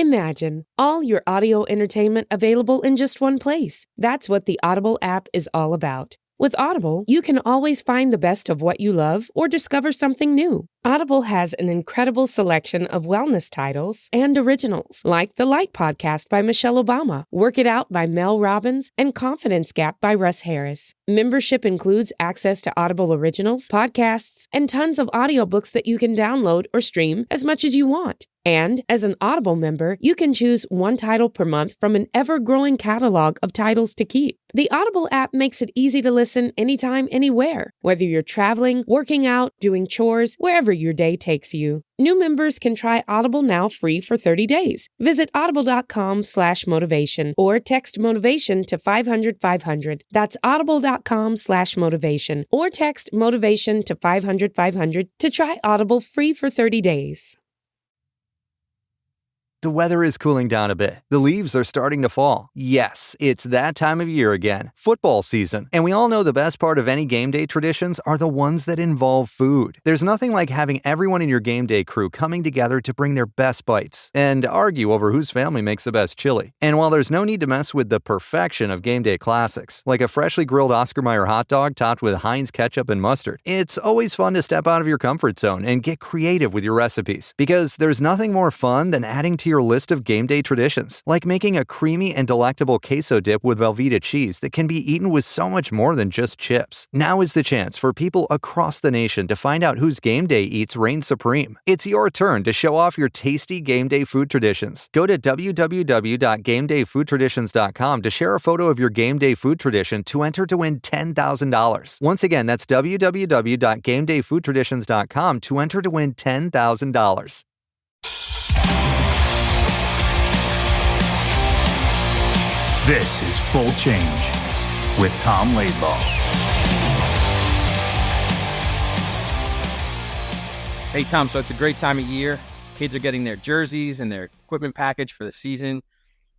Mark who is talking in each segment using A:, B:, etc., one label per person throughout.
A: Imagine all your audio entertainment available in just one place. That's what the Audible app is all about. With Audible, you can always find the best of what you love or discover something new. Audible has an incredible selection of wellness titles and originals, like The Light Podcast by Michelle Obama, Work It Out by Mel Robbins, and Confidence Gap by Russ Harris. Membership includes access to Audible originals, podcasts, and tons of audiobooks that you can download or stream as much as you want. And as an Audible member, you can choose one title per month from an ever-growing catalog of titles to keep. The Audible app makes it easy to listen anytime, anywhere, whether you're traveling, working out, doing chores, wherever your day takes you. New members can try Audible now free for 30 days. Visit audible.com/motivation or text motivation to 500-500. That's audible.com/motivation or text motivation to 500-500 to try Audible free for 30 days.
B: The weather is cooling down a bit. The leaves are starting to fall. Yes, it's that time of year again. Football season. And we all know the best part of any game day traditions are the ones that involve food. There's nothing like having everyone in your game day crew coming together to bring their best bites and argue over whose family makes the best chili. And while there's no need to mess with the perfection of game day classics, like a freshly grilled Oscar Mayer hot dog topped with Heinz ketchup and mustard, it's always fun to step out of your comfort zone and get creative with your recipes. Because there's nothing more fun than adding to your list of game day traditions, like making a creamy and delectable queso dip with Velveeta cheese that can be eaten with so much more than just chips. Now is the chance for people across the nation to find out whose game day eats reign supreme. It's your turn to show off your tasty game day food traditions. Go to www.gamedayfoodtraditions.com to share a photo of your game day food tradition to enter to win $10,000. Once again, that's www.gamedayfoodtraditions.com to enter to win $10,000.
C: This is Full Change with Tom Laidlaw.
D: Hey, Tom, so it's a great time of year. Kids are getting their jerseys and their equipment package for the season.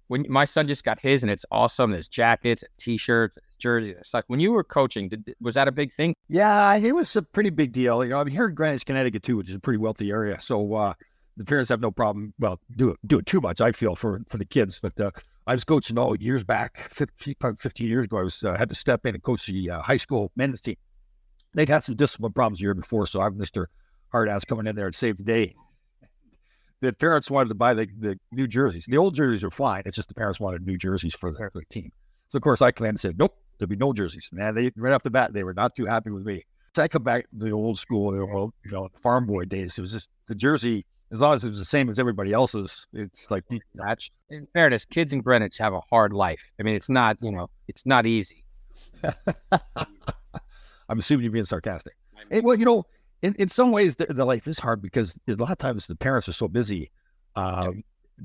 D: When my son just got his, and it's awesome. There's jackets, T-shirts, jerseys, and stuff. When you were coaching, was that a big thing?
E: Yeah, it was a pretty big deal. You know, I'm here in Greenwich, Connecticut, too, which is a pretty wealthy area. So the parents have no problem, well, do it too much, I feel, for the kids. But I was coaching years back, 15 years ago. I had to step in and coach the high school men's team. They'd had some discipline problems the year before, so I'm Mr. Hard-ass coming in there and save the day. The parents wanted to buy the new jerseys. The old jerseys are fine. It's just the parents wanted new jerseys for the team. So, of course, I came in and said, nope, there'll be no jerseys. Man, right off the bat, they were not too happy with me. So I come back to the old school, the farm boy days. It was just the jersey. As long as it was the same as everybody else's, it's like match.
D: In fairness, kids in Greenwich have a hard life. I mean, it's not easy.
E: I'm assuming you're being sarcastic. Well, in some ways, the life is hard because a lot of times the parents are so busy. You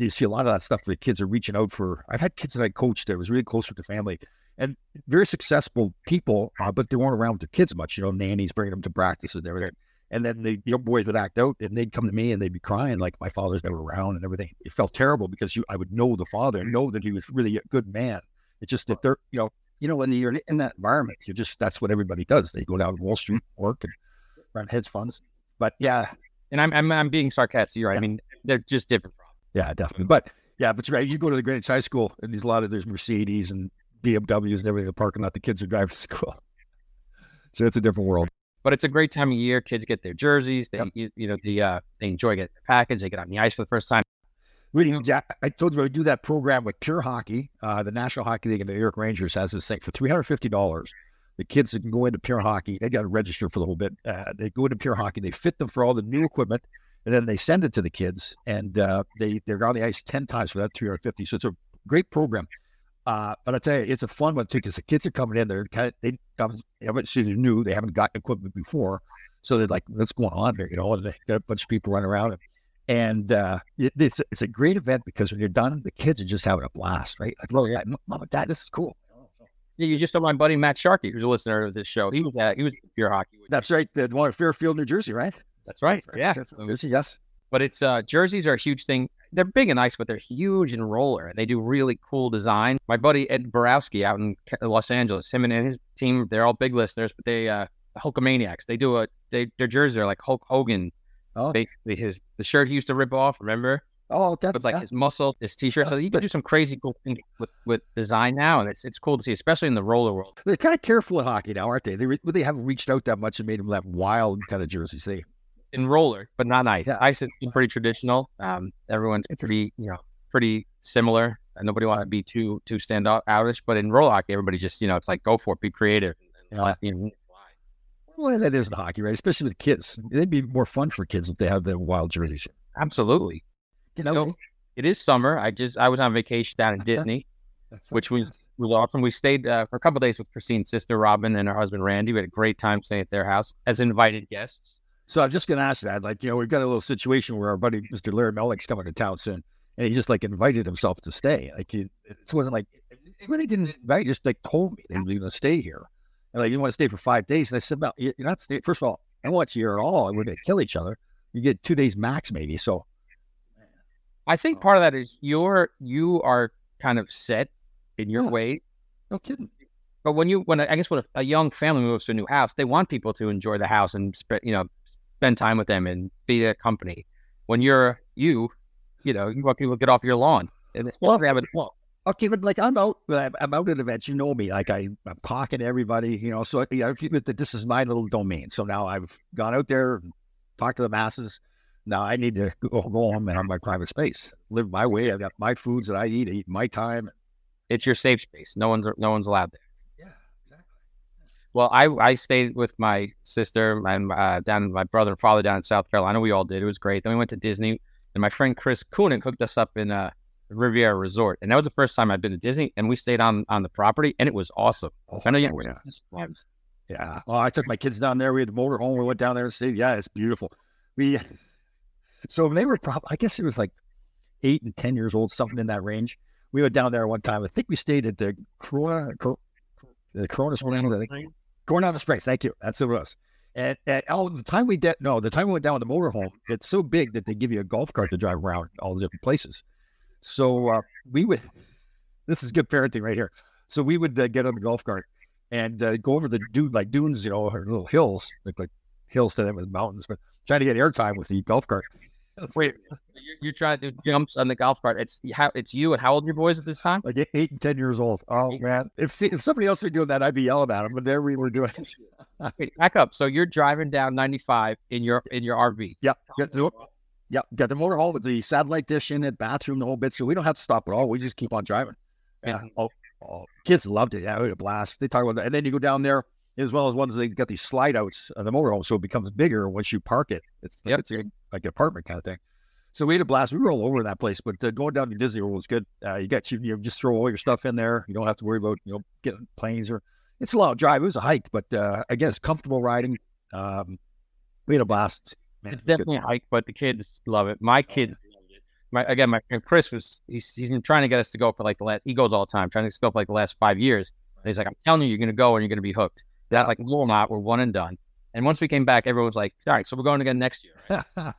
E: see a lot of that stuff where the kids are reaching out for. I've had kids that I coached that was really close with the family and very successful people, but they weren't around with their kids much. Nannies bringing them to practices and everything. And then the young boys would act out and they'd come to me and they'd be crying like my father's never around and everything. It felt terrible because I would know the father and know that he was really a good man. It's just that they're, when you're in that environment, that's what everybody does. They go down to Wall Street, work and run hedge funds. But yeah.
D: And I'm being sarcastic. You're right. Yeah. I mean, they're just different problems.
E: Yeah, definitely. But you're right. You go to the Greenwich High School and there's Mercedes and BMWs and everything in the parking lot. The kids are driving to school. So it's a different world.
D: But it's a great time of year. Kids get their jerseys. They, they enjoy getting their package. They get on the ice for the first time.
E: I told you I do that program with Pure Hockey. The National Hockey League and the New York Rangers has this thing for $350. The kids that can go into Pure Hockey, they got to register for the whole bit. They go into Pure Hockey. They fit them for all the new equipment, and then they send it to the kids. And they're on the ice 10 times for that $350. So it's a great program. But I tell you, it's a fun one too because the kids are coming in there. They haven't seen new. They haven't gotten equipment before, so they're like, "What's going on here?" And they got a bunch of people running around, and it's a great event because when you're done, the kids are just having a blast, right? Like, "Oh yeah, Mom and Dad, this is cool."
D: Yeah, you just know my buddy Matt Sharkey, who's a listener of this show. He was Pure Hockey.
E: That's right. The one at Fairfield, New Jersey, right?
D: That's right. Yeah.
E: Yes.
D: But it's jerseys are a huge thing. They're big and nice, but they're huge and roller. And they do really cool design. My buddy Ed Borowski out in Los Angeles, him and his team, they're all big listeners, but they the Hulkamaniacs. They do their jerseys are like Hulk Hogan. Oh. Basically, the shirt he used to rip off. Remember?
E: Oh,
D: with like his muscle, his T-shirt. So you can do some crazy cool things with design now, and it's cool to see, especially in the roller world.
E: They're kind of careful in hockey now, aren't they? They haven't reached out that much and made them that wild kind of jerseys.
D: In roller, but not ice.
E: Yeah.
D: Ice is pretty traditional. Everyone's pretty similar. And nobody wants to be too standoutish. But in roller hockey, everybody just it's like go for it, be creative, and fly.
E: Well, that isn't hockey, right? Especially with kids. It'd be more fun for kids if they have the wild jerseys.
D: Absolutely. It is summer. I was on vacation down in Disney, which was awesome. We stayed for a couple of days with Christine's sister Robin and her husband Randy. We had a great time staying at their house as invited guests.
E: So I'm just going to ask that. Like, we've got a little situation where our buddy Mr. Larry Malik's coming to town soon, and he just like invited himself to stay. Like, it wasn't like he really didn't invite. He just like told me they were going to stay here. And like, you want to stay for 5 days? And I said, well, you're not staying. First of all, I don't want you here at all. We're going to kill each other. You get 2 days max, maybe. So
D: I think part of that is you are kind of set in your way.
E: No kidding.
D: But when a young family moves to a new house, they want people to enjoy the house and spend time with them and be their company. When you want people to get off your lawn.
E: Okay, but like I'm out at events. You know me. Like I'm talking to everybody. So I feel that this is my little domain. So now I've gone out there, and talked to the masses. Now I need to go home and have my private space, live my way. I've got my foods that I eat my time.
D: It's your safe space. No one's allowed there.
E: Yeah, exactly.
D: Well, I stayed with my sister and my brother and father down in South Carolina. We all did. It was great. Then we went to Disney, and my friend Chris Koenig hooked us up in Riviera Resort, and that was the first time I'd been to Disney. And we stayed on the property, and it was awesome. I know
E: Yeah. Well, I took my kids down there. We had the motorhome. We went down there and stayed. Yeah, it's beautiful. So they were probably, I guess it was like 8 and 10 years old, something in that range. We went down there one time. I think we stayed at the Corona Springs. I think Coronado Springs. Thank you. That's what it was. And the time we went down with the motorhome, it's so big that they give you a golf cart to drive around all the different places. So this is good parenting right here. So we would get on the golf cart and go over the dunes, or little hills, like hills to them with mountains, but trying to get airtime with the golf cart.
D: Wait, you're trying to do jumps on the golf cart. It's you, and how old are your boys at this time?
E: Like 8 and 10 years old. Oh man, if somebody else were doing that, I'd be yelling at them. But there we were doing it.
D: Wait, back up. So you're driving down 95 in your RV.
E: Yep. Got the motorhome with the satellite dish in it, bathroom, the whole bit. So we don't have to stop at all. We just keep on driving. Yeah. Kids loved it. Yeah, we had a blast. They talk about that, and then you go down there as well as ones they got these slide outs on the motorhome, so it becomes bigger once you park it. It's like an apartment kind of thing. So we had a blast. We were all over that place, but going down to Disney World was good. You just throw all your stuff in there. You don't have to worry about getting planes it's a long drive. It was a hike, but again, it's comfortable riding. We had a blast. Man,
D: it's definitely a hike, but the kids love it. My kids loved it. My friend Chris he's been trying to get us to go for he goes all the time, trying to go for the last 5 years. And he's like, I'm telling you, you're going to go and you're going to be hooked. That we're not. We're one and done. And once we came back, everyone was like, all right, so we're going again next year. Right?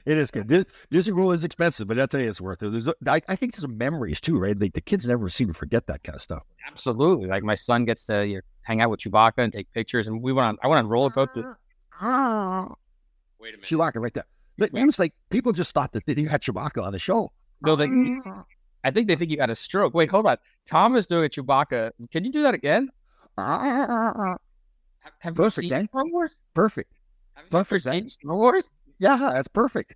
E: It is good. Disney World is expensive, but I'll tell you, it's worth it. I think there's some memories too, right? Like the kids never seem to forget that kind of stuff.
D: Absolutely. Like my son gets to hang out with Chewbacca and take pictures. And I went on roller coaster. Wait a minute.
E: Chewbacca right there. It was like people just thought that you had Chewbacca on the show.
D: No, I think they think you had a stroke. Wait, hold on. Tom is doing a Chewbacca. Can you do that again? Have
E: perfect,
D: you seen Star Wars?
E: Perfect.
D: Perfect. Star Wars?
E: Yeah, that's perfect.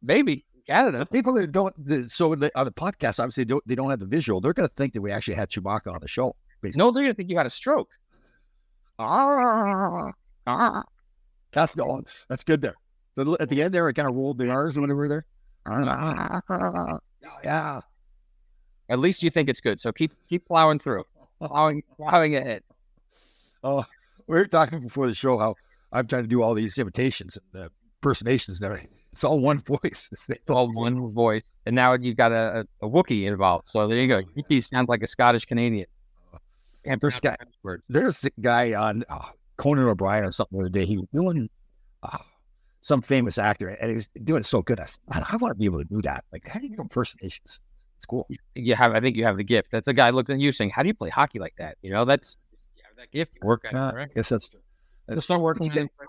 D: Maybe Canada.
E: People that don't, on the podcast, obviously they don't have the visual. They're going to think that we actually had Chewbacca on the show. Basically.
D: No, they're going to think you had a stroke.
E: That's good there. So at the end there, it kind of rolled the R's when we were there. Yeah.
D: At least you think it's good. So keep plowing through, plowing ahead.
E: Oh, we were talking before the show how I'm trying to do all these imitations and impersonations and everything. It's all one voice.
D: It's all one voice. And now you've got a Wookiee involved. So there you go. You sound like a Scottish Canadian.
E: And there's a guy on Conan O'Brien or something the other day. He was doing some famous actor, and he was doing it so good. I want to be able to do that. Like, how do you do impersonations? It's cool.
D: I think you have the gift. That's a guy looking at you saying, how do you play hockey like that? That's that gift. You work on it, right?
E: I guess that's true.
D: Start working on it now.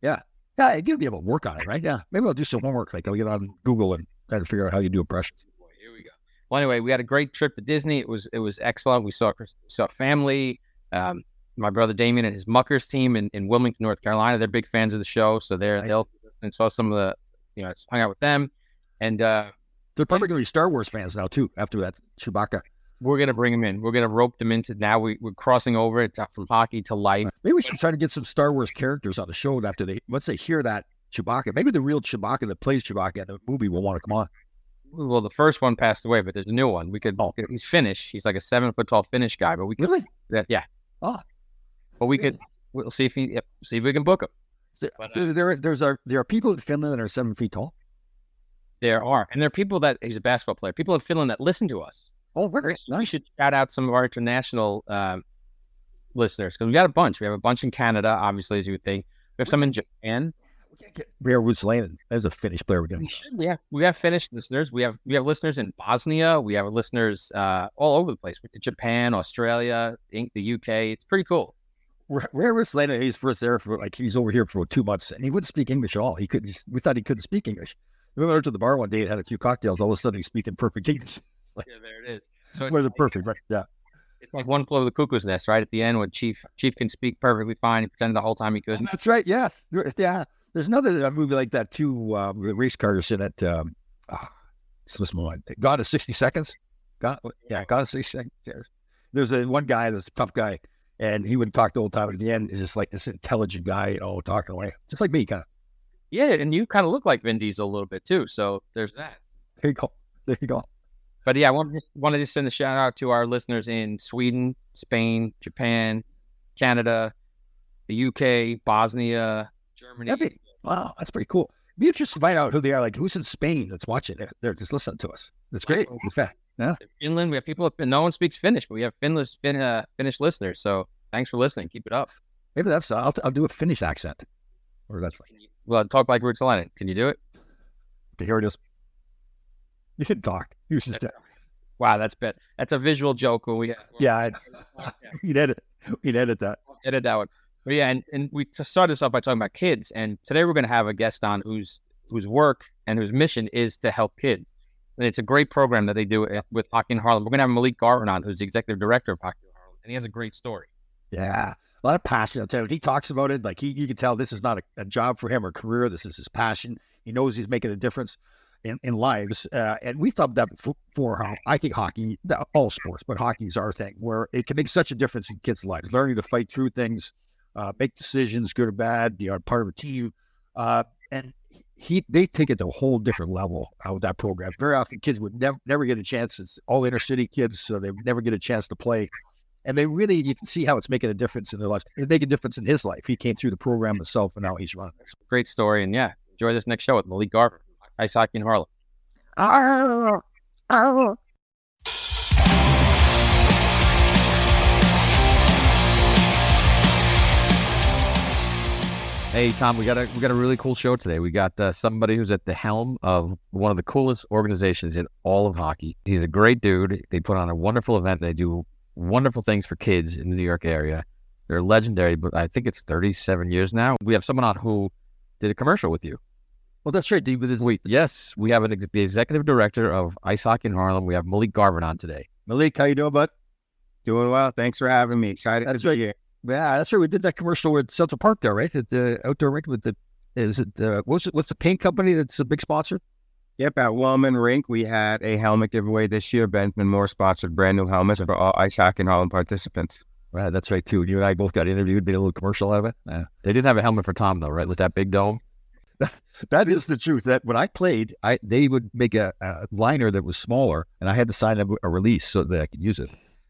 E: Yeah. Yeah, you'll be able to work on it, right? Yeah, maybe I'll do some homework. Like I'll get on Google and try to figure out how you do impressions.
D: Boy, here we go. Well, anyway, we had a great trip to Disney. It was excellent. We saw family. My brother Damien and his Muckers team in Wilmington, North Carolina. They're big fans of the show, so they'll and saw some of the hung out with them, and
E: they're probably going to be Star Wars fans now too. After that Chewbacca,
D: we're going to bring them in. We're going to rope them into now. We're crossing over it from hockey to life.
E: Maybe we should try to get some Star Wars characters on the show after once they hear that Chewbacca. Maybe the real Chewbacca that plays Chewbacca in the movie will want to come on.
D: Well, the first one passed away, but there's a new one. We could. He's Finnish. He's like a 7-foot tall Finnish guy, but we could.
E: Really?
D: Yeah.
E: Oh.
D: But we could. We'll see if we can book him.
E: So there are people in Finland that are 7 feet tall.
D: There are, and there are people that he's a basketball player. People in Finland that listen to us.
E: Oh, very nice.
D: We should shout out some of our international listeners because we got a bunch. We have a bunch in Canada, obviously, as you would think. We have some in Japan.
E: We can't get Rare Roots Lane as a Finnish player.
D: We have Finnish listeners. We have listeners in Bosnia. We have listeners all over the place. Japan, Australia, the UK. It's pretty cool.
E: Rare Roots Lane, he's first there he's over here for 2 months, and he wouldn't speak English at all. We thought he couldn't speak English. We went out to the bar one day and had a few cocktails. All of a sudden, he's speaking perfect English.
D: Yeah, there it is. So
E: it's perfect, right? Yeah.
D: It's like One Flew Over the Cuckoo's Nest, right? At the end, when Chief can speak perfectly fine. He pretended the whole time he couldn't.
E: That's right. Yes. Yeah. There's another movie like that too. The race cars in it. Slips my mind. Gone in 60 Seconds. Gone in 60 Seconds. There's one guy that's a tough guy, and he wouldn't talk the whole time. But at the end, is just like this intelligent guy, talking away, just like me, kind of.
D: Yeah, and you kind of look like Vin Diesel a little bit too. So there's that.
E: There you go.
D: But yeah, I wanted to send a shout out to our listeners in Sweden, Spain, Japan, Canada, the UK, Bosnia, Germany.
E: Wow, that's pretty cool. Be interested to find out who they are. Like who's in Spain that's watching it. They're just listening to us. That's great. It's fast. Yeah.
D: Finland, we have people. No one speaks Finnish, but we have Finnish listeners. So thanks for listening. Keep it up.
E: Maybe that's. I'll do a Finnish accent. Or that's like.
D: Well, talk like Roots Lennon. Can you do it?
E: Okay, here it is. You can talk. He was just.
D: Wow, that's a visual joke. When we.
E: We'd edit that.
D: Edit that one. But yeah, and we started this off by talking about kids, and today we're going to have a guest on whose work and whose mission is to help kids. And it's a great program that they do with Hockey in Harlem. We're going to have Malik Garvin on, who's the executive director of Hockey in Harlem, and he has a great story.
E: Yeah, a lot of passion. I'll tell you, he talks about it like you can tell this is not a job for him or career. This is his passion. He knows he's making a difference in lives, and we've talked about before how I think hockey, all sports, but hockey is our thing, where it can make such a difference in kids' lives, learning to fight through things. Make decisions, good or bad, part of a team. And they take it to a whole different level with that program. Very often kids would never get a chance. It's all inner city kids, so they would never get a chance to play. And you can see how it's making a difference in their lives. It's making a difference in his life. He came through the program himself, and now he's running it.
D: Great story. And yeah, enjoy this next show with Malik Garvin, Ice Hockey in Harlem. Hey, Tom, we got a really cool show today. We got somebody who's at the helm of one of the coolest organizations in all of hockey. He's a great dude. They put on a wonderful event. They do wonderful things for kids in the New York area. They're legendary, but I think it's 37 years now. We have someone on who did a commercial with you.
E: Well, that's right.
D: Yes, we have the executive director of Ice Hockey in Harlem. We have Malik Garvin on today.
E: Malik, how you doing, bud?
F: Doing well. Thanks for having me. Excited to be here.
E: Yeah, that's right. We did that commercial at Central Park there, right? At the outdoor rink what's the paint company that's a big sponsor?
F: Yep, at Wellman Rink, we had a helmet giveaway this year. Benjamin Moore sponsored brand new helmets for all Ice Hockey in Harlem participants.
E: Right, that's right, too. You and I both got interviewed, made a little commercial out of it. Yeah.
D: They did have a helmet for Tom, though, right? With that big dome.
E: That is the truth. That when I played, they would make a liner that was smaller, and I had to sign a release so that I could use it.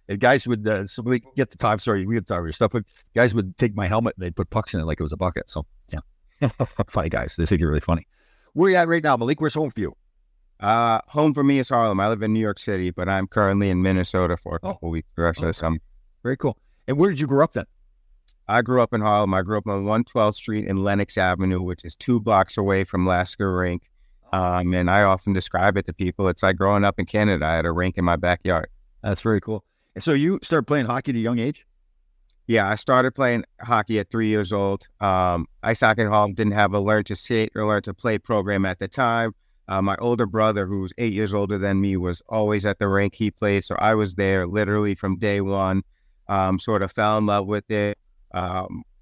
E: And guys would, we get the time, sorry, we had time for your stuff, but guys would take my helmet and they'd put pucks in it like it was a bucket. So, yeah. Funny guys. They think you're really funny. Where are you at right now, Malik? Where's home for you?
F: Home for me is Harlem. I live in New York City, but I'm currently in Minnesota for a couple weeks. The rest of the summer.
E: Very cool. And where did you grow up then?
F: I grew up in Harlem. I grew up on 112th Street and Lenox Avenue, which is 2 blocks away from Lasker Rink. And I often describe it to people. It's like growing up in Canada. I had a rink in my backyard.
E: That's very cool. And so you started playing hockey at a young age?
F: Yeah, I started playing hockey at 3 years old. Ice hockey in Harlem didn't have a learn to skate or learn to play program at the time. My older brother, who's 8 years older than me, was always at the rink. He played, so I was there literally from day one. Sort of fell in love with it.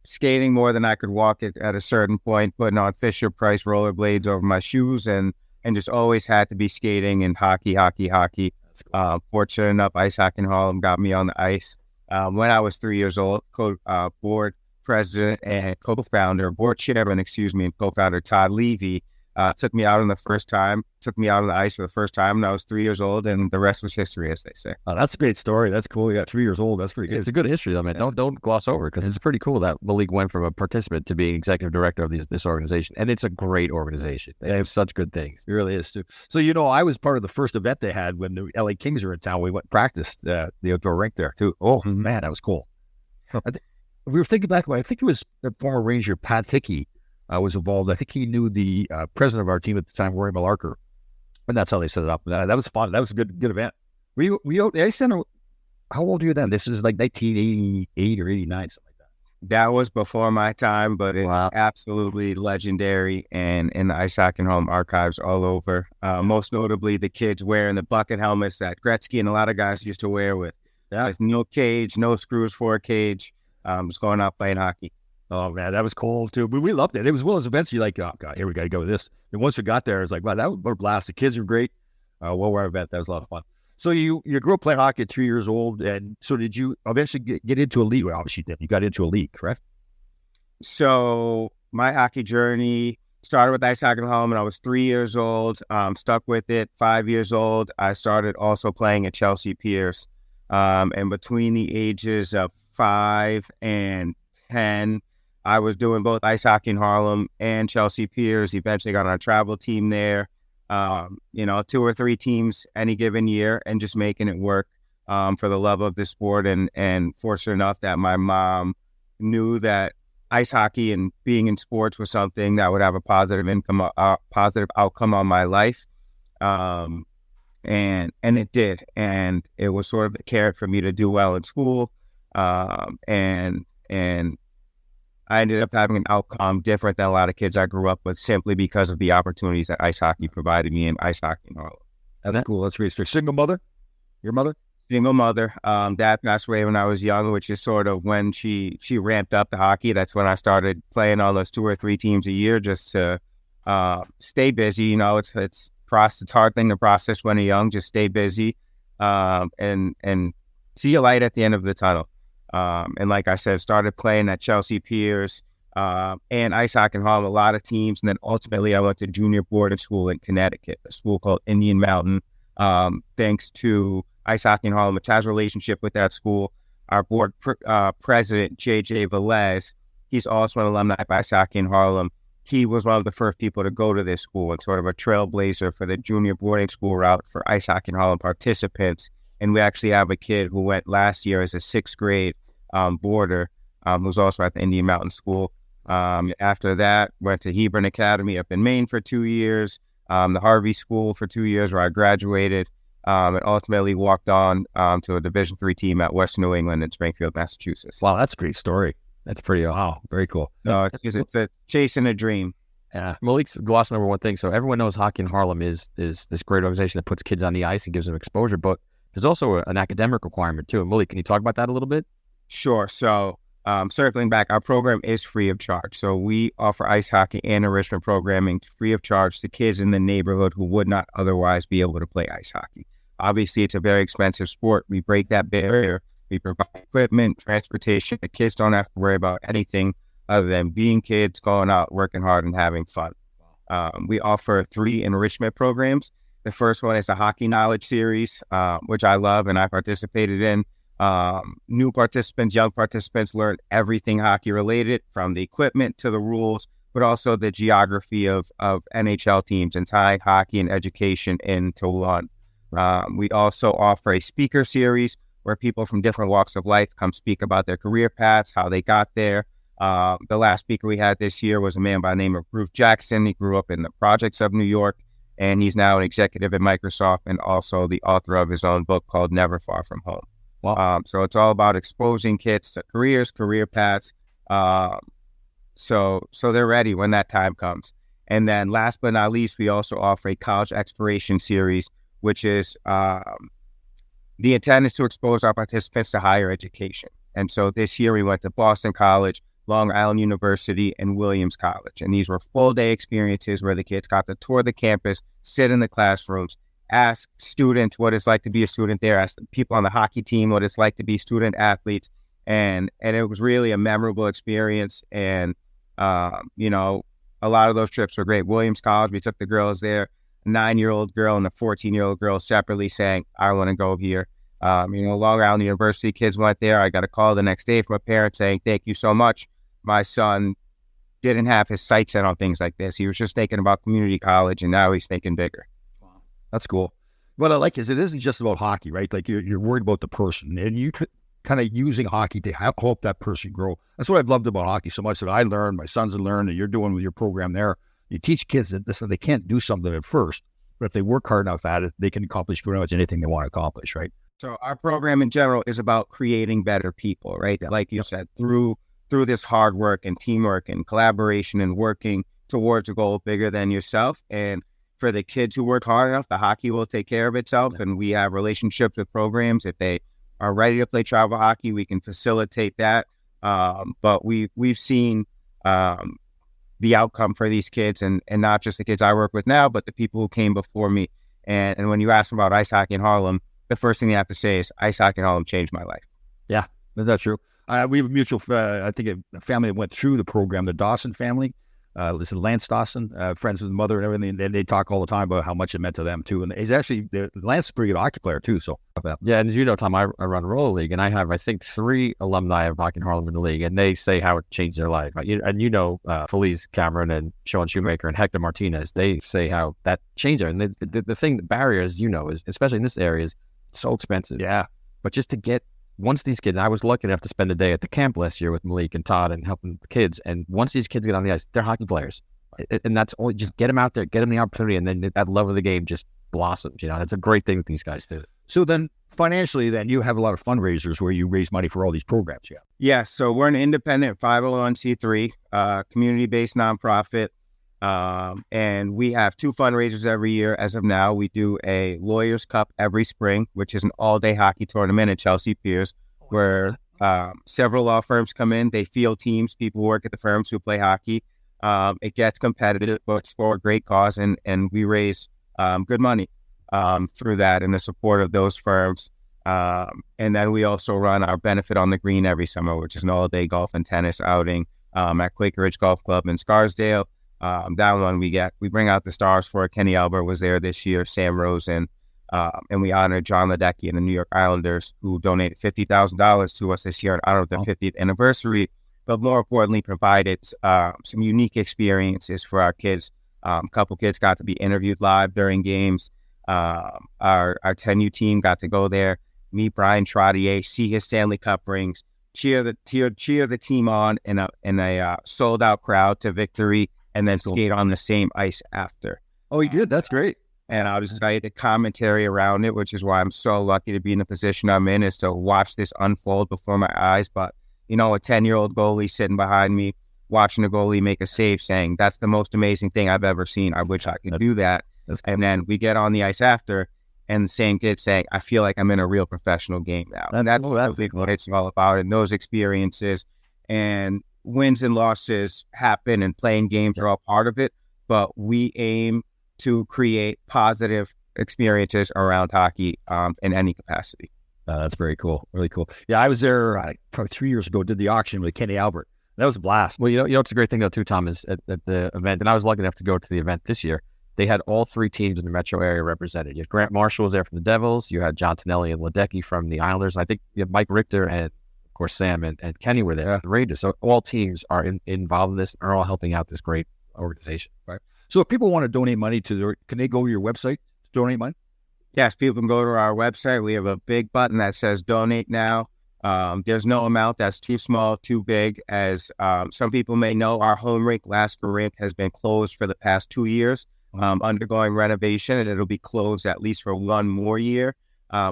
F: Skating more than I could walk at a certain point, putting on Fisher Price rollerblades over my shoes, and just always had to be skating and hockey. Fortunate enough, Ice Hockey in Harlem got me on the ice. When I was 3 years old, board president and board chairman, and co-founder Todd Levy took me out on the ice for the first time when I was 3 years old, and the rest was history, as they say.
E: Oh, that's a great story. That's cool. You got 3 years old. That's pretty good.
G: It's a good history, though, man.
E: Yeah.
G: Don't gloss over it, because it's pretty cool that Malik went from a participant to being executive director of this organization, and it's a great organization. They have such good things.
E: It really is, too. So, I was part of the first event they had when the LA Kings were in town. We went and practiced the outdoor rink there, too. Oh, man, that was cool. We were thinking back, I think it was the former Ranger, Pat Hickey, was involved. I think he knew the president of our team at the time, Roy Malarker, and that's how they set it up. That was fun. That was a good event. We out the Ice Center. How old are you then? This is like 1988 or 89, something like that.
F: That was before my time, but it's absolutely legendary, and in the Ice Hockey in Harlem archives all over. Most notably, the kids wearing the bucket helmets that Gretzky and a lot of guys used to wear with no cage, no screws for a cage, just going out playing hockey.
E: Oh, man, that was cool, too. But we loved it. It was one of those events you're like, oh, God, here we got to go with this. And once we got there, it's like, wow, that was a blast. The kids were great. Well-run event. That was a lot of fun. So you grew up playing hockey at 3 years old, and so did you eventually get into a league? Well, obviously, you got into a league, correct?
F: So my hockey journey started with Ice Hockey in Harlem when I was 3 years old. Stuck with it. 5 years old, I started also playing at Chelsea Piers. And between the ages of 5 and 10, I was doing both Ice Hockey in Harlem and Chelsea Piers. Eventually got on a travel team there. 2 or 3 teams any given year, and just making it work for the love of the sport. And fortunate enough that my mom knew that ice hockey and being in sports was something that would have a positive outcome on my life. And it did. And it was sort of a carrot for me to do well in school. And I ended up having an outcome different than a lot of kids I grew up with, simply because of the opportunities that ice hockey provided me in Ice Hockey in Harlem.
E: That's cool. That's great. So single mother? Your mother?
F: Single mother. Dad passed away when I was young, which is sort of when she ramped up the hockey. That's when I started playing on those 2 or 3 teams a year, just to stay busy. It's a hard thing to process when you're young. Just stay busy and see a light at the end of the tunnel. And like I said, started playing at Chelsea Piers and Ice Hockey in Harlem, a lot of teams. And then ultimately I went to junior boarding school in Connecticut, a school called Indian Mountain. Thanks to Ice Hockey in Harlem, which has a relationship with that school. Our board president, J.J. Velez, he's also an alumni of Ice Hockey in Harlem. He was one of the first people to go to this school and sort of a trailblazer for the junior boarding school route for Ice Hockey in Harlem participants. And we actually have a kid who went last year as a 6th grade boarder, who's also at the Indian Mountain School. After that, went to Hebron Academy up in Maine for 2 years, the Harvey School for 2 years where I graduated, and ultimately walked on to a Division III team at Western New England in Springfield, Massachusetts.
E: Wow, that's a great story. That's pretty, wow, very cool.
F: It's a chasing a dream.
G: Yeah, Malik's glossing over one thing. So everyone knows Hockey in Harlem is this great organization that puts kids on the ice and gives them exposure, but there's also an academic requirement too. Malik, can you talk about that a little bit?
F: Sure. So circling back, our program is free of charge. So we offer ice hockey and enrichment programming free of charge to kids in the neighborhood who would not otherwise be able to play ice hockey. Obviously, it's a very expensive sport. We break that barrier. We provide equipment, transportation. The kids don't have to worry about anything other than being kids, going out, working hard, and having fun. We offer 3 enrichment programs. The first one is a Hockey Knowledge Series, which I love and I participated in. New participants, young participants learn everything hockey related, from the equipment to the rules, but also the geography of NHL teams, and tying hockey and education into one. We also offer a speaker series where people from different walks of life come speak about their career paths, how they got there. The last speaker we had this year was a man by the name of Bruce Jackson. He grew up in the projects of New York, and he's now an executive at Microsoft and also the author of his own book called Never Far From Home.
G: Wow.
F: So it's all about exposing kids to careers, career paths. So they're ready when that time comes. And then last but not least, we also offer a college exploration series, which is the intent is to expose our participants to higher education. And so this year we went to Boston College, Long Island University, and Williams College. And these were full day experiences where the kids got to tour the campus, sit in the classrooms, ask students what it's like to be a student there, ask the people on the hockey team what it's like to be student athletes. And it was really a memorable experience. And, a lot of those trips were great. Williams College, we took the girls there, a 9-year-old girl and a 14-year-old girl separately saying, I want to go here. Long Island University kids went there. I got a call the next day from a parent saying, thank you so much. My son didn't have his sights set on things like this. He was just thinking about community college, and now he's thinking bigger.
E: Wow. That's cool. What I like is it isn't just about hockey, right? Like you're worried about the person, and you kind of using hockey to help that person grow. That's what I've loved about hockey so much, that I learned, my sons have learned, and you're doing with your program there. You teach kids that they can't do something at first, but if they work hard enough at it, they can accomplish pretty much anything they want to accomplish, right?
F: So our program in general is about creating better people, right? Yeah. Like you said, through this hard work and teamwork and collaboration and working towards a goal bigger than yourself. And for the kids who work hard enough, the hockey will take care of itself. Yeah. And we have relationships with programs. If they are ready to play travel hockey, we can facilitate that. But we've seen the outcome for these kids, and not just the kids I work with now, but the people who came before me. And when you ask them about ice hockey in Harlem, the first thing you have to say is ice hockey in Harlem changed my life.
E: Yeah, that's true. We have a mutual, I think a family that went through the program, the Dawson family. This is Lance Dawson, friends with the mother and everything. And they talk all the time about how much it meant to them too. And he's actually, Lance is a pretty good hockey player too. So
G: yeah, and as you know, Tom, I run a roller league, and I have, I think, 3 alumni of Hockey in Harlem in the league, and they say how it changed their life. Felice Cameron and Sean Shoemaker and Hector Martinez, they say how that changed them. And the thing, the barrier, as you know, is, especially in this area, is so expensive.
E: Yeah.
G: But just to get, once these kids, and I was lucky enough to spend a day at the camp last year with Malik and Todd and helping the kids. And once these kids get on the ice, they're hockey players. And that's all, just get them out there, get them the opportunity. And then that love of the game just blossoms. That's a great thing that these guys do.
E: So then financially, then you have a lot of fundraisers where you raise money for all these programs. Yeah.
F: Yeah. So we're an independent 501c3, community-based nonprofit. And we have 2 fundraisers every year. As of now, we do a Lawyers Cup every spring, which is an all-day hockey tournament at Chelsea Piers, where several law firms come in. They field teams, people who work at the firms who play hockey. It gets competitive, but it's for a great cause, and we raise good money through that and the support of those firms. And then we also run our Benefit on the Green every summer, which is an all-day golf and tennis outing at Quaker Ridge Golf Club in Scarsdale. That one we bring out the stars for it. Kenny Albert was there this year, Sam Rosen, and we honored John Ledecky and the New York Islanders, who donated $50,000 to us this year on honor of their 50th anniversary. But more importantly, provided some unique experiences for our kids. A couple kids got to be interviewed live during games. Our 10U team got to go there, meet Brian Trottier, see his Stanley Cup rings, cheer the team on in a sold out crowd to victory, and then skate on the same ice after.
E: Oh, he did? That's great.
F: And I'll just tell you the commentary around it, which is why I'm so lucky to be in the position I'm in, is to watch this unfold before my eyes. But, a 10-year-old goalie sitting behind me, watching a goalie make a save, saying, that's the most amazing thing I've ever seen. I wish I could do that. And then we get on the ice after, and the same kid saying, I feel like I'm in a real professional game now. That's what it's all about. And those experiences and wins and losses happen, and playing games are all part of it. But we aim to create positive experiences around hockey in any capacity.
E: That's very cool. Really cool. Yeah, I was there probably 3 years ago, did the auction with Kenny Albert. That was a blast.
G: Well, it's a great thing, though, too, Tom, is at the event, and I was lucky enough to go to the event this year. They had all 3 teams in the metro area represented. You had Grant Marshall was there from the Devils. You had John Tonelli and Ledecky from the Islanders. And I think you had Mike Richter and, of course, Sam and Kenny were there. Yeah. The Rangers. So all teams are involved in this and are all helping out this great organization.
E: Right. So if people want to donate money can they go to your website to donate money?
F: Yes, people can go to our website. We have a big button that says donate now. There's no amount that's too small, too big. As some people may know, our home rink, Lasker Rink, has been closed for the past 2 years, undergoing renovation, and it'll be closed at least for 1 more year.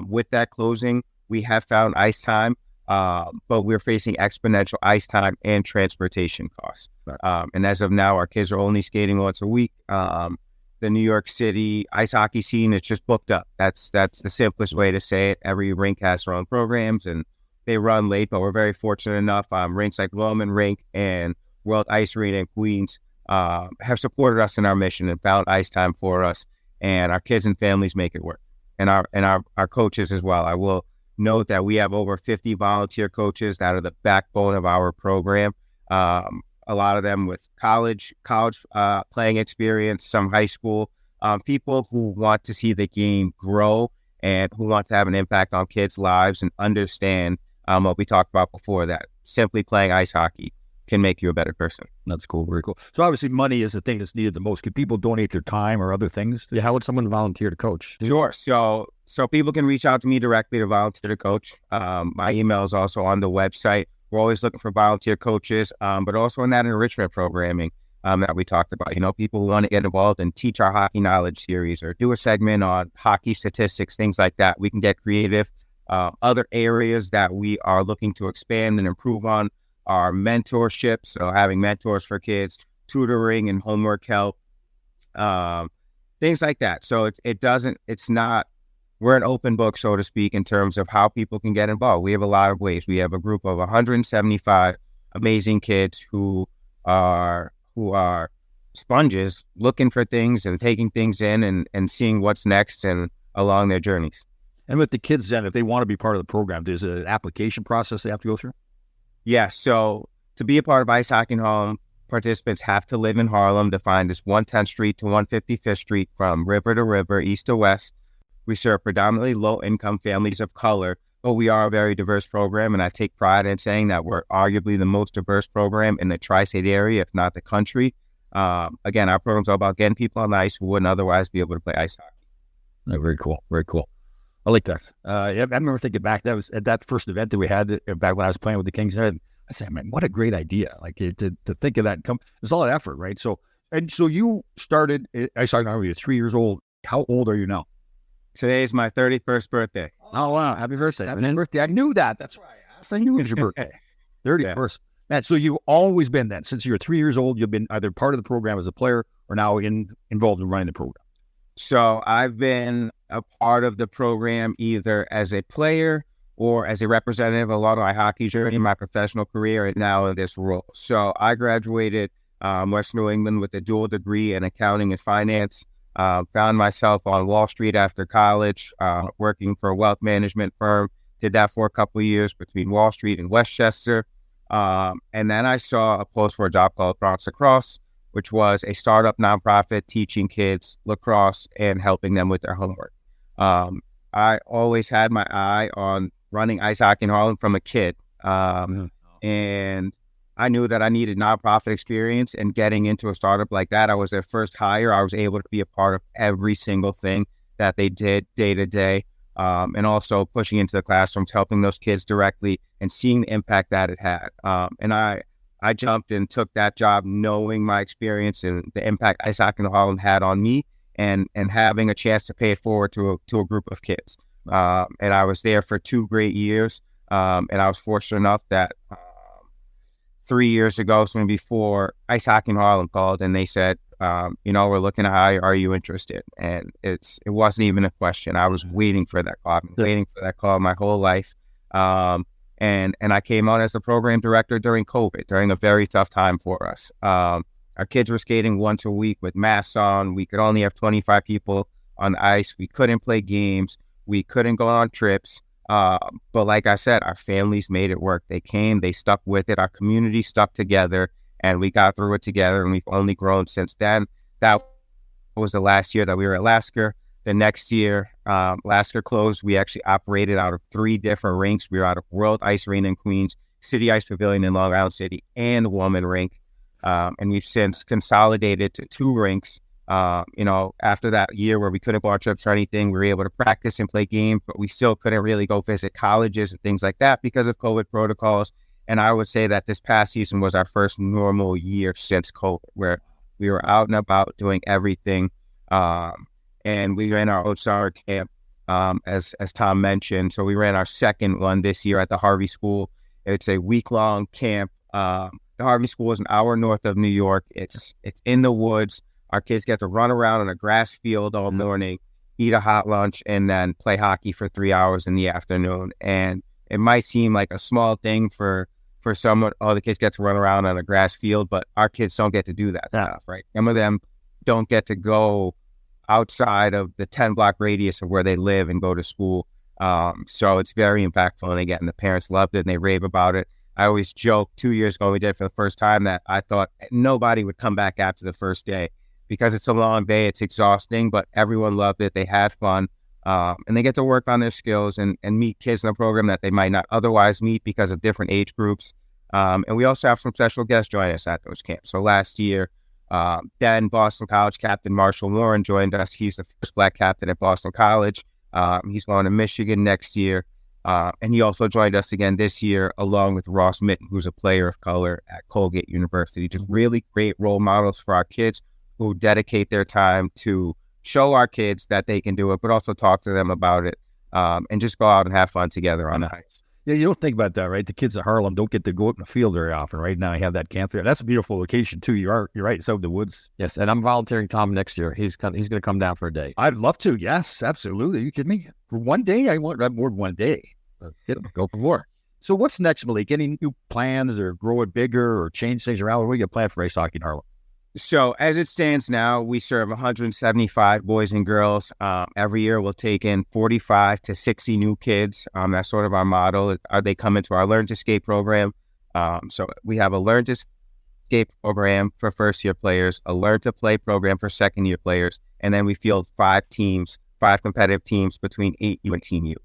F: With that closing, We have found ice time, but we're facing exponential ice time and transportation costs. And as of now, our kids are only skating once a week. The New York City ice hockey scene is just booked up. That's the simplest way to say it. Every rink has their own programs, and they run late, but we're very fortunate enough. Rinks like Loman Rink and World Ice Arena in Queens have supported us in our mission and found ice time for us, and our kids and families make it work. And our coaches as well. I will note that we have over 50 volunteer coaches that are the backbone of our program. A lot of them with college playing experience, some high school, people who want to see the game grow and who want to have an impact on kids' lives and understand what we talked about before, that simply playing ice hockey can make you a better person.
E: That's cool. Very cool. So obviously money is the thing that's needed the most. Could people donate their time or other things?
G: Yeah, how would someone volunteer to coach?
F: Sure. So people can reach out to me directly to volunteer to coach. My email is also on the website. We're always looking for volunteer coaches, but also in that enrichment programming that we talked about. You know, people who want to get involved and teach our hockey knowledge series or do a segment on hockey statistics, things like that. We can get creative. Other areas that we are looking to expand and improve on are mentorship, so having mentors for kids, tutoring and homework help, things like that. So we're an open book, so to speak, in terms of how people can get involved. We have a lot of ways. We have a group of 175 amazing kids who are sponges, looking for things and taking things in and seeing what's next and along their journeys.
E: And with the kids then, if they want to be part of the program, there's an application process they have to go through?
F: Yeah, so to be a part of Ice Hockey in Harlem, participants have to live in Harlem, defined as 110th Street to 155th Street from river to river, east to west. We serve predominantly low-income families of color, but we are a very diverse program, and I take pride in saying that we're arguably the most diverse program in the tri-state area, if not the country. Again, our program's all about getting people on the ice who wouldn't otherwise be able to play ice hockey.
E: Oh, very cool. Very cool. I like that. I remember thinking back, that was at that first event that we had back when I was playing with the Kings. I said, man, what a great idea. Like to think of that and it's all that effort, right? So you started ice hockey when you were 3 years old. How old are you now?
F: Today is my 31st birthday.
E: Oh, wow. Happy birthday. Happy birthday. I knew that. That's why I asked. I knew it was your birthday. 31st. Yeah. Man, so you've always been then. Since you're 3 years old, you've been either part of the program as a player or now involved in running the program.
F: So I've been a part of the program either as a player or as a representative along my hockey journey, my professional career, and now in this role. So I graduated West New England with a dual degree in accounting and finance. Found myself on Wall Street after college, working for a wealth management firm. Did that for a couple of years between Wall Street and Westchester. And then I saw a post for a job called Bronx Lacrosse, which was a startup nonprofit teaching kids lacrosse and helping them with their homework. I always had my eye on running ice hockey in Harlem from a kid. And I knew that I needed nonprofit experience, and getting into a startup like that, I was their first hire. I was able to be a part of every single thing that they did day to day. And also pushing into the classrooms, helping those kids directly and seeing the impact that it had. And I jumped and took that job knowing my experience and the impact ice hockey in Harlem had on me, and having a chance to pay it forward to a group of kids. And I was there for 2 great years. And I was fortunate enough that 3 years ago, so before, Ice Hockey in Harlem called and they said, we're looking to hire. Are you interested? And it wasn't even a question. I was waiting for that call. I've been waiting for that call my whole life. And I came on as the program director during COVID, during a very tough time for us. Our kids were skating once a week with masks on. We could only have 25 people on ice. We couldn't play games. We couldn't go on trips. But like I said, our families made it work. They came, they stuck with it. Our community stuck together, and we got through it together, and we've only grown since then. That was the last year that we were at Lasker. The next year, Lasker closed. We actually operated out of 3 different rinks. We were out of World Ice Arena in Queens, City Ice Pavilion in Long Island City, and Woman Rink. And we've since consolidated to 2 rinks. After that year where we couldn't go on trips or anything, we were able to practice and play games, but we still couldn't really go visit colleges and things like that because of COVID protocols. And I would say that this past season was our first normal year since COVID, where we were out and about doing everything. And we ran our own summer camp as Tom mentioned. So we ran our second one this year at the Harvey School. It's a week-long camp. The Harvey School is an hour north of New York. It's in the woods. Our kids get to run around on a grass field all morning, eat a hot lunch, and then play hockey for 3 hours in the afternoon. And it might seem like a small thing for someone, oh, the kids get to run around on a grass field, but our kids don't get to do that stuff, right? Some of them don't get to go outside of the 10-block radius of where they live and go to school. So it's very impactful. And again, the parents loved it and they rave about it. I always joke, 2 years ago, we did it for the first time, that I thought nobody would come back after the first day because it's a long day, it's exhausting, but everyone loved it. They had fun. And they get to work on their skills and meet kids in the program that they might not otherwise meet because of different age groups. And we also have some special guests join us at those camps. So last year, then Boston College captain Marshall Warren joined us. He's the first Black captain at Boston College. He's going to Michigan next year. And he also joined us again this year, along with Ross Mitten, who's a player of color at Colgate University. Just really great role models for our kids who dedicate their time to show our kids that they can do it, but also talk to them about it, and just go out and have fun together on the ice.
E: Yeah, you don't think about that, right? The kids at Harlem don't get to go out in the field very often, right? Now you have that camp there. That's a beautiful location too. You're right. It's out in the woods.
G: Yes, and I'm volunteering Tom next year. He's going to come down for a day.
E: I'd love to. Yes, absolutely. Are you kidding me? For one day, I want more than one day. Go for more. So what's next, Malik? Any new plans or grow it bigger or change things around? What do you plan for ice hockey in Harlem?
F: So as it stands now, we serve 175 boys and girls. Every year we'll take in 45 to 60 new kids. That's sort of our model. They come into our Learn to Skate program. So we have a Learn to Skate program for first-year players, a Learn to Play program for second-year players, and then we field 5 competitive teams between 8U and Team U.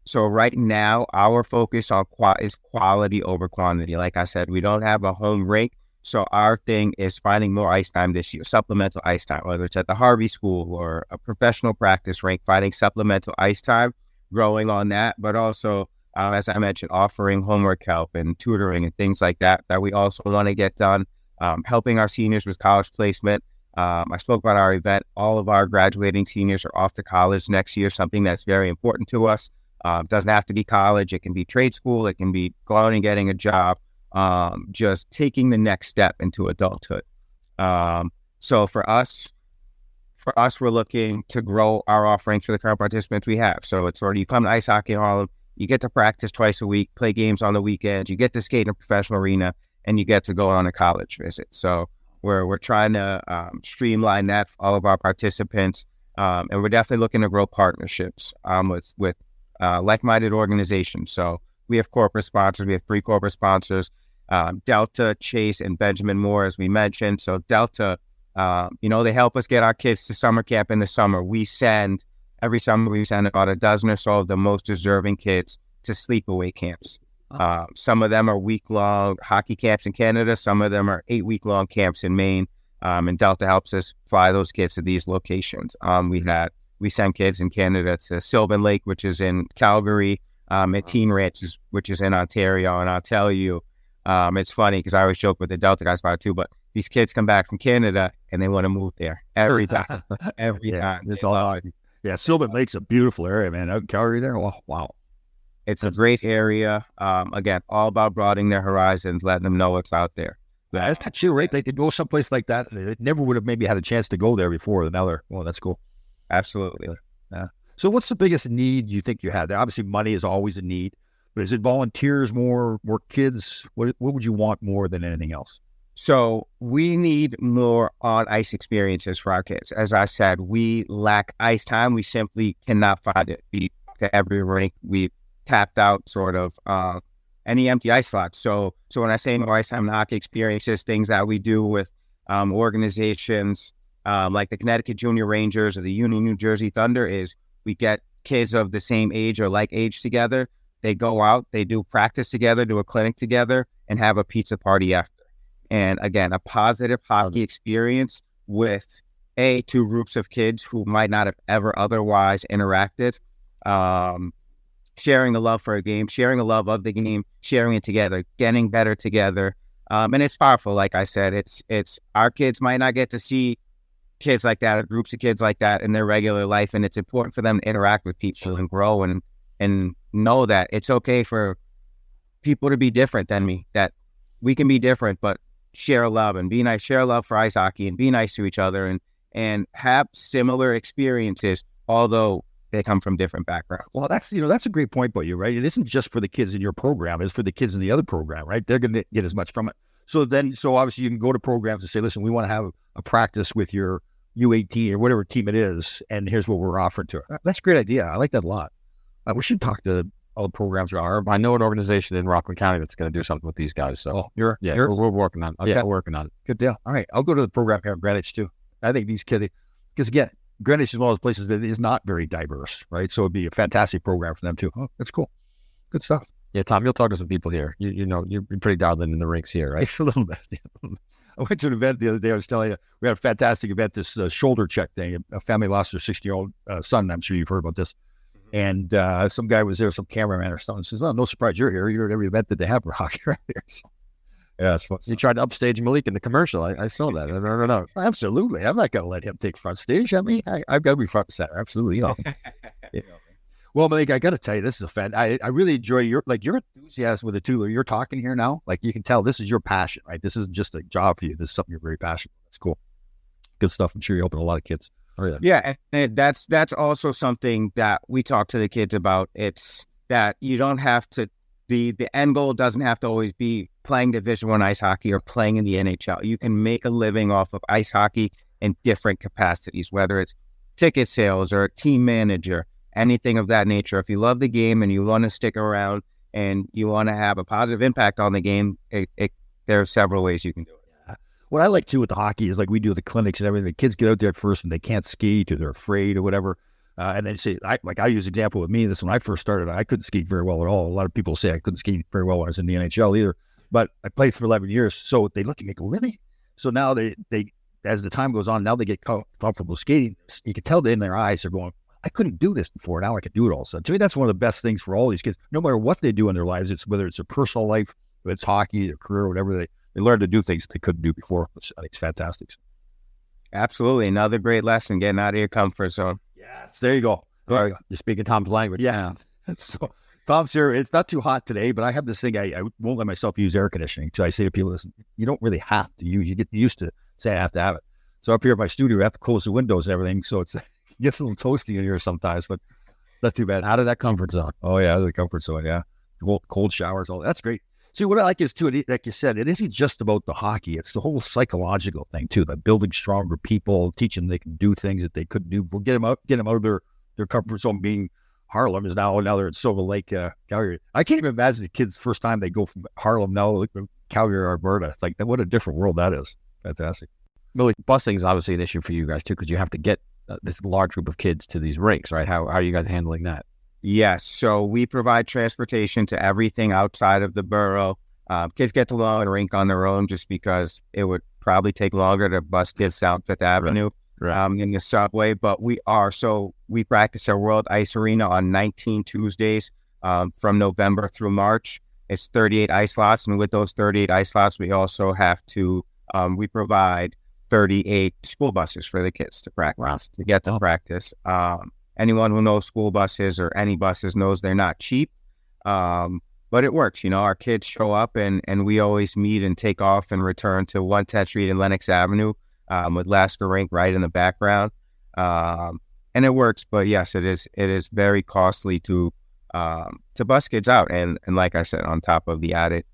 F: So right now, our focus on is quality over quantity. Like I said, we don't have a home rink. So our thing is finding more ice time this year, supplemental ice time, whether it's at the Harvey School or a professional practice rink, finding supplemental ice time, growing on that, but also, as I mentioned, offering homework help and tutoring and things like that we also want to get done, helping our seniors with college placement. I spoke about our event. All of our graduating seniors are off to college next year, something that's very important to us. Doesn't have to be college. It can be trade school. It can be going and getting a job. Just taking the next step into adulthood. So for us, we're looking to grow our offerings for the current participants we have. So it's already, you come to ice hockey in Harlem, you get to practice twice a week, play games on the weekends, you get to skate in a professional arena, and you get to go on a college visit. So we're trying to streamline that for all of our participants, and we're definitely looking to grow partnerships with like-minded organizations. So we have corporate sponsors. We have 3 corporate sponsors, Delta, Chase, and Benjamin Moore, as we mentioned. So Delta, they help us get our kids to summer camp in the summer. Every summer, we send about a dozen or so of the most deserving kids to sleepaway camps. Some of them are week-long hockey camps in Canada. Some of them are 8-week-long camps in Maine. And Delta helps us fly those kids to these locations. We send kids in Canada to Sylvan Lake, which is in Calgary, at Teen Ranch, which is in Ontario. And I'll tell you, it's funny because I always joke with the Delta guys about it too, but these kids come back from Canada and they want to move there every time. Every time.
E: It's all hard. Yeah, Sylvan Lake's a beautiful area, man. Out in Calgary there. Oh, wow.
F: It's a great area. Again, all about broadening their horizons, letting them know what's out there.
E: That's not true, right? They could go someplace like that. They never would have maybe had a chance to go there before. Now that's cool.
F: Absolutely.
E: Yeah. So what's the biggest need you think you have there? Obviously, money is always a need, but is it volunteers, more kids? What would you want more than anything else?
F: So we need more on-ice experiences for our kids. As I said, we lack ice time. We simply cannot find it. To every rink, we've tapped out sort of any empty ice slots. So when I say more ice time and hockey experiences, things that we do with organizations like the Connecticut Junior Rangers or the Union New Jersey Thunder is we get kids of the same age or like age together. They go out, they do practice together, do a clinic together, and have a pizza party after. And again, a positive hockey experience with 2 groups of kids who might not have ever otherwise interacted. Sharing the love for a game, sharing the love of the game, sharing it together, getting better together. And it's powerful. Like I said, it's our kids might not get to see kids like that or groups of kids like that in their regular life. And it's important for them to interact with people and grow and know that it's okay for people to be different than me, that we can be different, but share love and be nice, share love for ice hockey and be nice to each other and have similar experiences, although they come from different backgrounds.
E: Well, that's a great point by you, right? It isn't just for the kids in your program; it's for the kids in the other program, right? They're going to get as much from it. So obviously you can go to programs and say, listen, we want to have a practice with your U18 or whatever team it is, and here's what we're offering to it. That's a great idea. I like that a lot. We should talk to all the programs around.
G: I know an organization in Rockland County that's going to do something with these guys. So
E: we're
G: working on it.
E: Okay.
G: Yeah, we're working on it.
E: Good deal. All right, I'll go to the program here in Greenwich too. I think these kids, because again, Greenwich is one of those places that is not very diverse, right? So it'd be a fantastic program for them too. Oh, that's cool. Good stuff.
G: Yeah, Tom, you'll talk to some people here. You know, you're pretty dialed in the rinks here, right?
E: A little bit. I went to an event the other day. I was telling you, we had a fantastic event, this shoulder check thing. A family lost their 60-year-old son. I'm sure you've heard about this. And some guy was there, some cameraman or something, says, well, no surprise you're here. You're at every event that they have for hockey right here. So, yeah, it's fun.
G: You tried to upstage Malik in the commercial. I saw that. I don't know.
E: Absolutely. I'm not going to let him take front stage. I mean, I've got to be front and center. Absolutely. You know. Well, Malik, I got to tell you, this is a fan. I really enjoy your enthusiasm with it too. You're talking here now. Like you can tell this is your passion, right? This isn't just a job for you. This is something you're very passionate about. That's cool. Good stuff. I'm sure you're helping a lot of kids. Oh, yeah.
F: Yeah, and that's also something that we talk to the kids about. It's that you don't have to, the end goal doesn't have to always be playing Division I ice hockey or playing in the NHL. You can make a living off of ice hockey in different capacities, whether it's ticket sales or a team manager, anything of that nature. If you love the game and you want to stick around and you want to have a positive impact on the game, there are several ways you can do it.
E: What I like too with the hockey is like we do the clinics and everything. The kids get out there at first and they can't skate or they're afraid or whatever. And then say, I use an example with me. This when I first started, I couldn't skate very well at all. A lot of people say I couldn't skate very well when I was in the NHL either. But I played for 11 years. So they look at me and go, really? So now they as the time goes on, now they get comfortable skating. You can tell in their eyes they're going, I couldn't do this before. Now I can do it all of a sudden. To me, that's one of the best things for all these kids. No matter what they do in their lives, it's whether it's their personal life, whether it's hockey, their career, whatever, they learn to do things they couldn't do before, which I think is fantastic.
F: Absolutely. Another great lesson, getting out of your comfort zone.
E: Yes. There you go.
G: You're speaking Tom's language.
E: Yeah. So Tom's here. It's not too hot today, but I have this thing. I won't let myself use air conditioning. So I say to people, listen, you don't really have to use. You get used to saying I have to have it. So up here at my studio, I have to close the windows and everything. So it gets a little toasty in here sometimes, but not too bad.
G: Out of that comfort zone.
E: Oh, yeah. Out of the comfort zone. Yeah. Cold showers. All that's great. See, what I like is, too, like you said, it isn't just about the hockey. It's the whole psychological thing, too, like building stronger people, teaching them they can do things that they couldn't do. We'll get them out of their comfort zone. Being Harlem is now they're at Silver Lake, Calgary. I can't even imagine the kids' first time they go from Harlem now to Calgary, Alberta. It's like, what a different world that is. Fantastic.
G: Malik, busing is obviously an issue for you guys, too, because you have to get this large group of kids to these rinks, right? How are you guys handling that?
F: Yes. So we provide transportation to everything outside of the borough. Kids get to the rink on their own just because it would probably take longer to bus kids down Fifth Avenue in the subway. But we practice at World Ice Arena on 19 Tuesdays from November through March. It's 38 ice slots. And with those 38 ice slots, we also have to, we provide 38 school buses for the kids to practice, to get to practice. Anyone who knows school buses or any buses knows they're not cheap, but it works. You know, our kids show up and we always meet and take off and return to 110th Street and Lenox Avenue with Lasker Rink right in the background. And it works, but yes, it is very costly to bus kids out. And like I said, on top of the added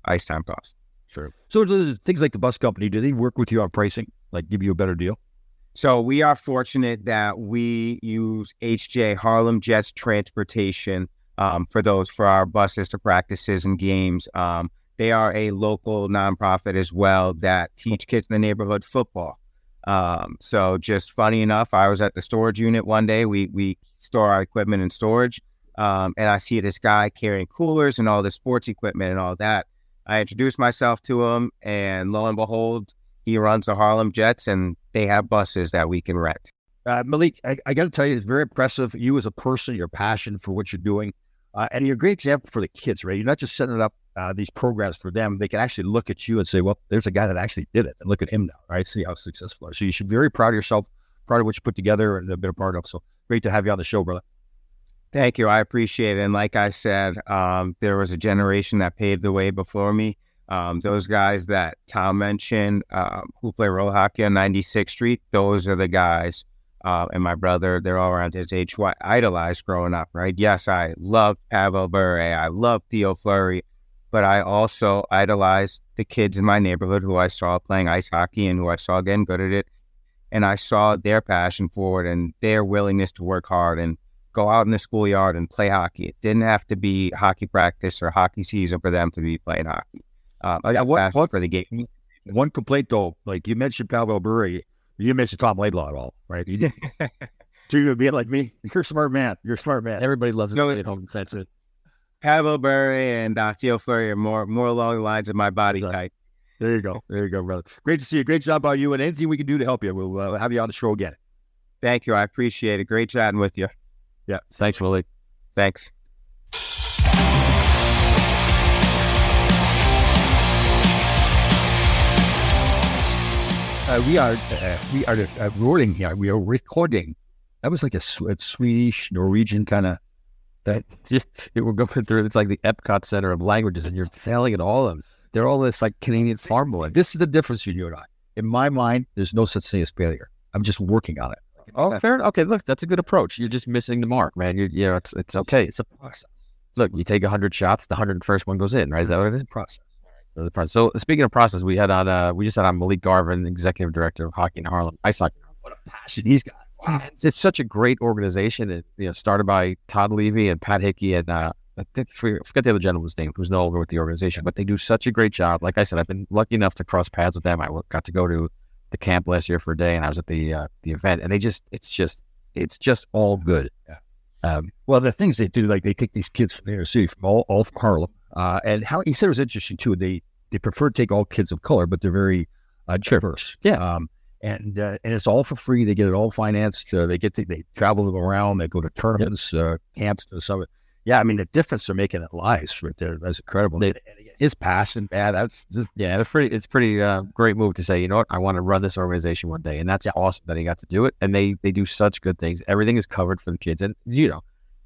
F: ice time cost.
E: Sure. So things like the bus company, do they work with you on pricing, like give you a better deal?
F: So we are fortunate that we use HJ, Harlem Jets Transportation, for our buses to practices and games. They are a local nonprofit as well that teach kids in the neighborhood football. So just funny enough, I was at the storage unit one day. We store our equipment in storage, and I see this guy carrying coolers and all the sports equipment and all that. I introduced myself to him, and lo and behold, he runs the Harlem Jets, and they have buses that we can rent.
E: Malik, I got to tell you, it's very impressive. You as a person, your passion for what you're doing, and you're a great example for the kids, right? You're not just setting it up these programs for them, they can actually look at you and say, well, there's a guy that actually did it, and look at him now, right? See how successful. So you should be very proud of yourself, proud of what you put together and have been a part of. So great to have you on the show, brother.
F: Thank you. I appreciate it. And like I said, there was a generation that paved the way before me. Those guys that Tom mentioned who play roller hockey on 96th Street, those are the guys. And my brother, they're all around his age, who I idolized growing up, right? Yes, I love Pavel Bure. I love Theo Fleury. But I also idolized the kids in my neighborhood who I saw playing ice hockey and who I saw getting good at it. And I saw their passion for it and their willingness to work hard and go out in the schoolyard and play hockey. It didn't have to be hockey practice or hockey season for them to be playing hockey. What for the game?
E: One complaint though, like you mentioned Pavel Bure, you mentioned Tom Laidlaw at all, right? You so you're being like me. You're a smart man. You're a smart man.
G: Everybody loves to stay at home defenseman.
F: Pavel Bure and Theo Fleury are more along the lines of my body type.
E: There you go, brother. Great to see you. Great job by you, and anything we can do to help you, we'll have you on the show again.
F: Thank you. I appreciate it. Great chatting with you.
E: Yeah.
G: Thanks, Malik.
F: Thanks.
E: We are rolling here. We are recording. That was like a Swedish, Norwegian kind of that.
G: We're going through. It's like the Epcot Center of languages, and you're failing at all of them. They're all this like Canadian farm boy.
E: This is the difference between you and I. In my mind, there's no such thing as failure. I'm just working on it.
G: Oh, fair. Okay, look, that's a good approach. You're just missing the mark, man. It's okay.
E: It's a process.
G: Look, you take 100 shots, the 101st one goes in, right? Is that what it is?
E: Process.
G: So speaking of process, we just had on Malik Garvin, executive director of hockey in Harlem, ice hockey.
E: What a passion he's got! Wow,
G: it's such a great organization. It started by Todd Levy and Pat Hickey, and I forget the other gentleman's name who's no longer with the organization, but they do such a great job. Like I said, I've been lucky enough to cross paths with them. I got to go to the camp last year for a day, and I was at the event, and it's just all good.
E: Yeah. Well, the things they do, like they take these kids from the inner city, from all from Harlem, and how he said it was interesting too. They prefer to take all kids of color, but they're very diverse.
G: Yeah.
E: And it's all for free. They get it all financed. They travel them around. They go to tournaments, camps, and some. Yeah, I mean the difference they're making in lives right there. That's incredible. His passion, man. That's just,
G: It's pretty great move to say, you know what, I want to run this organization one day, and that's awesome that he got to do it. And they do such good things. Everything is covered for the kids, and in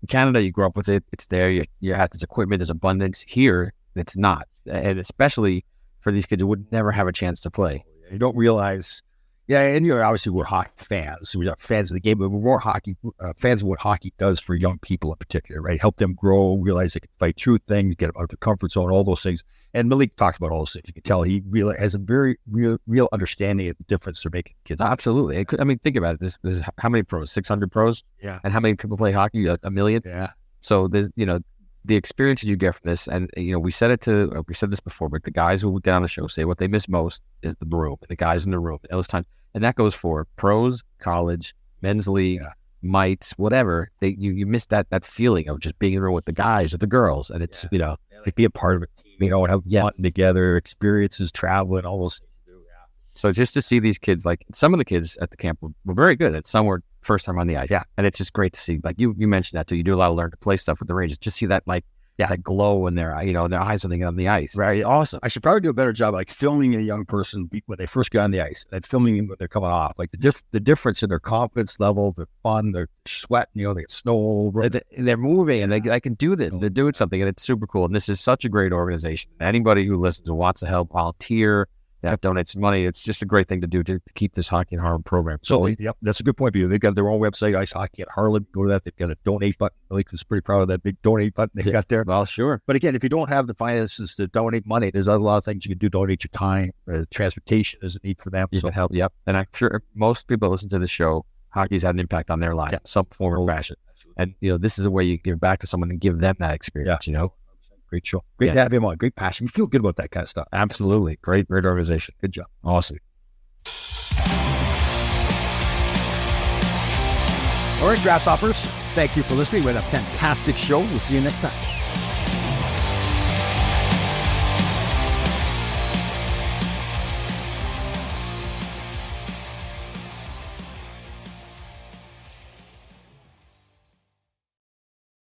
G: Canada, you grow up with it. It's there. You have this equipment. There's abundance. Here, it's not, and especially for these kids who would never have a chance to play.
E: You don't realize. Yeah, and obviously we're hockey fans. We're not fans of the game, but we're more hockey fans of what hockey does for young people in particular, right? Help them grow, realize they can fight through things, get out of their comfort zone, all those things. And Malik talks about all those things. You can tell he really has a very real understanding of the difference they're making kids.
G: Absolutely. I mean, think about it. There's how many pros? 600 pros?
E: Yeah.
G: And how many people play hockey? A million?
E: Yeah.
G: So there's, the experience that you get from this, and we said this before, but the guys who get on the show say what they miss most is the room, the guys in the room, those times. And that goes for pros, college, men's league, mites, whatever. You miss that feeling of just being in the room with the guys or the girls, and it's
E: like be a part of a team, and have fun together, experiences, traveling, all those things.
G: So just to see these kids, like some of the kids at the camp were very good, and some were first time on the ice.
E: Yeah,
G: and it's just great to see. Like you mentioned that too. You do a lot of learn to play stuff with the Rangers. Just see that that glow in their their eyes when they get on the ice.
E: Right. Awesome. I should probably do a better job like filming a young person when they first get on the ice and filming them when they're coming off. Like the difference in their confidence level, their fun, their sweat, they get snow all over.
G: They're moving and they can do this. They're doing something and it's super cool. And this is such a great organization. Anybody who listens and wants to help volunteer, donate some money, it's just a great thing to do to keep this Hockey in Harlem program.
E: So, that's a good point for you. They've got their own website, Ice Hockey at Harlem. Go to that. They've got a donate button. Malik is pretty proud of that big donate button they've got there.
G: Well, sure.
E: But again, if you don't have the finances to donate money, there's a lot of things you can do. Donate your time. Transportation is a need for them.
G: You can help. Yep. And I'm sure most people listen to the show, hockey's had an impact on their life, some form or fashion. And, this is a way you give back to someone and give them that experience,
E: Great show. Great to have him on. Great passion. You feel good about that kind of stuff.
G: Absolutely. Great organization.
E: Good job.
G: Awesome.
E: All right, Grasshoppers. Thank you for listening. We had a fantastic show. We'll see you next time.